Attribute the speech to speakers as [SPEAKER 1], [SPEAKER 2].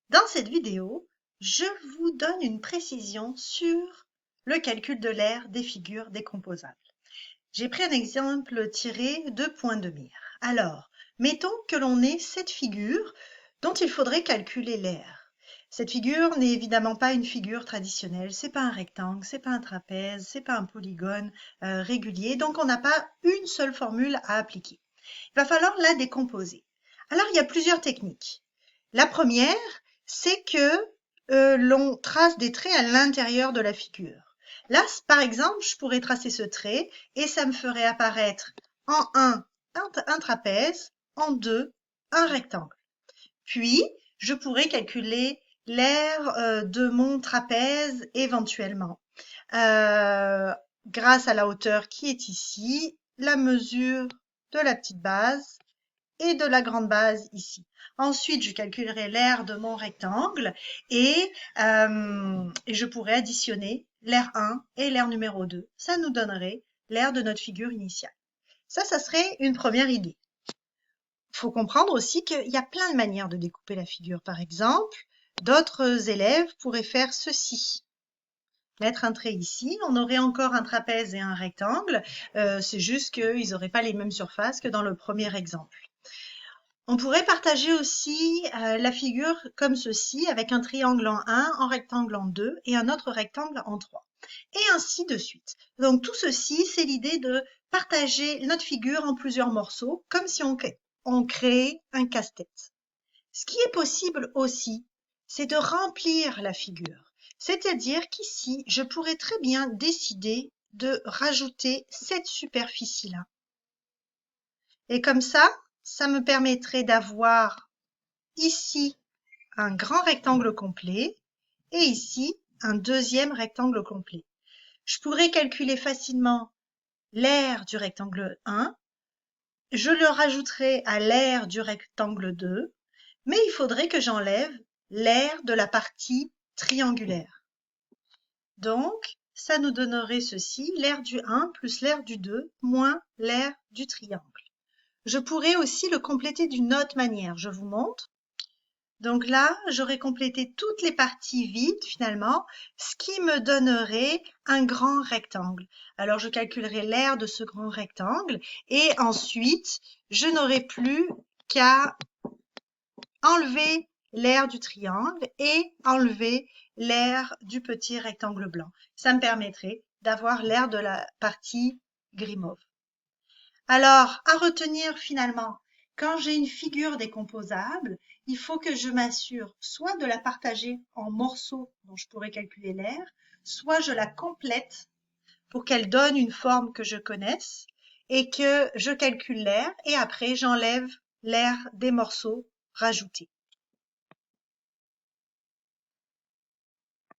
[SPEAKER 1] Dans cette vidéo, je vous donne une précision sur le calcul de l'aire des figures décomposables. J'ai pris un exemple tiré de points de mire. Alors, mettons que l'on ait cette figure dont il faudrait calculer l'aire. Cette figure n'est évidemment pas une figure traditionnelle, c'est pas un rectangle, c'est pas un trapèze, c'est pas un polygone régulier, donc on n'a pas une seule formule à appliquer. Il va falloir la décomposer. Alors, il y a plusieurs techniques. La première, c'est que l'on trace des traits à l'intérieur de la figure. Là, par exemple, je pourrais tracer ce trait et ça me ferait apparaître en 1 un trapèze, en 2 un rectangle. Puis, je pourrais calculer l'aire de mon trapèze éventuellement grâce à la hauteur qui est ici, la mesure de la petite base et de la grande base ici. Ensuite, je calculerai l'aire de mon rectangle et je pourrais additionner l'aire 1 et l'aire numéro 2. Ça nous donnerait l'aire de notre figure initiale. Ça serait une première idée. Il faut comprendre aussi qu'il y a plein de manières de découper la figure. Par exemple, d'autres élèves pourraient faire ceci. Mettre un trait ici, on aurait encore un trapèze et un rectangle. C'est juste qu'ils n'auraient pas les mêmes surfaces que dans le premier exemple. On pourrait partager aussi la figure comme ceci, avec un triangle en 1, un rectangle en 2 et un autre rectangle en 3. Et ainsi de suite. Donc tout ceci, c'est l'idée de partager notre figure en plusieurs morceaux, comme si on créait un casse-tête. Ce qui est possible aussi, c'est de remplir la figure. C'est-à-dire qu'ici, je pourrais très bien décider de rajouter cette superficie-là. Et comme ça me permettrait d'avoir ici un grand rectangle complet et ici un deuxième rectangle complet. Je pourrais calculer facilement l'aire du rectangle 1, je le rajouterai à l'aire du rectangle 2, mais il faudrait que j'enlève l'aire de la partie triangulaire. Donc, ça nous donnerait ceci, l'aire du 1 plus l'aire du 2 moins l'aire du triangle. Je pourrais aussi le compléter d'une autre manière, je vous montre. Donc là, j'aurais complété toutes les parties vides finalement, ce qui me donnerait un grand rectangle. Alors je calculerai l'aire de ce grand rectangle et ensuite, je n'aurai plus qu'à enlever l'aire du triangle et enlever l'aire du petit rectangle blanc. Ça me permettrait d'avoir l'aire de la partie gris mauve. Alors, à retenir finalement, quand j'ai une figure décomposable, il faut que je m'assure soit de la partager en morceaux dont je pourrais calculer l'aire, soit je la complète pour qu'elle donne une forme que je connaisse et que je calcule l'aire et après j'enlève l'aire des morceaux rajoutés.